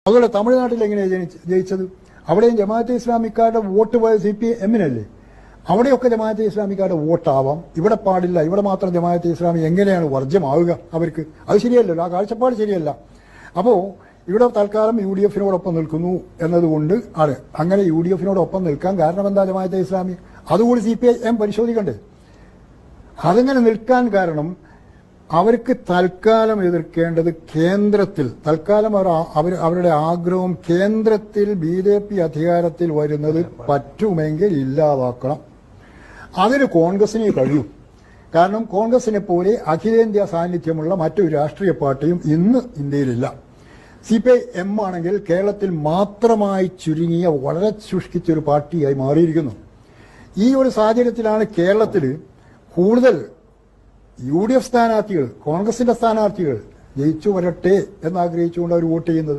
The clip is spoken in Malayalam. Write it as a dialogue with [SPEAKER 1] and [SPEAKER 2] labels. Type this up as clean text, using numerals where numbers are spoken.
[SPEAKER 1] അതുപോലെ തമിഴ്നാട്ടിൽ എങ്ങനെയാണ് ജയിച്ചത്? അവിടെയും ജമാഅത്തെ ഇസ്ലാമിക്കാരുടെ വോട്ട് പോയത് CPM-നല്ലേ? അവിടെയൊക്കെ ജമാഅത്തെ ഇസ്ലാമിക്കാരുടെ വോട്ടാവാം, ഇവിടെ പാടില്ല, ഇവിടെ മാത്രം ജമാഅത്തെ ഇസ്ലാമി എങ്ങനെയാണ് വർജ്യമാവുക അവർക്ക്? അത് ശരിയല്ലല്ലോ, ആ കാഴ്ചപ്പാട് ശരിയല്ല. അപ്പോൾ ഇവിടെ തൽക്കാലം UDF-നോടൊപ്പം നിൽക്കുന്നു എന്നതുകൊണ്ട് ആണ്. അങ്ങനെ UDF-നോടൊപ്പം നിൽക്കാൻ കാരണം എന്താ? ജമാഅത്തെ ഇസ്ലാമി. അതുകൂടി CPM പരിശോധിക്കണ്ടേ? അതങ്ങനെ നിൽക്കാൻ കാരണം അവർക്ക് തൽക്കാലം എതിർക്കേണ്ടത് കേന്ദ്രത്തിൽ, തൽക്കാലം അവരുടെ ആഗ്രഹം കേന്ദ്രത്തിൽ BJP അധികാരത്തിൽ വരുന്നത് പറ്റുമെങ്കിൽ ഇല്ലാതാക്കണം. അതിന് കോൺഗ്രസിനെ കഴിയും. കാരണം കോൺഗ്രസിനെ പോലെ അഖിലേന്ത്യാ സാന്നിധ്യമുള്ള മറ്റൊരു രാഷ്ട്രീയ പാർട്ടിയും ഇന്ന് ഇന്ത്യയിലില്ല. CPM ആണെങ്കിൽ കേരളത്തിൽ മാത്രമായി ചുരുങ്ങിയ വളരെ ശുഷ്കിച്ചൊരു പാർട്ടിയായി മാറിയിരിക്കുന്നു. ഈ ഒരു സാഹചര്യത്തിലാണ് കേരളത്തിൽ കൂടുതൽ UDF സ്ഥാനാർത്ഥികൾ, കോൺഗ്രസിന്റെ സ്ഥാനാർത്ഥികൾ ജയിച്ചു വരട്ടെ എന്നാഗ്രഹിച്ചുകൊണ്ട് അവർ വോട്ട് ചെയ്യുന്നത്.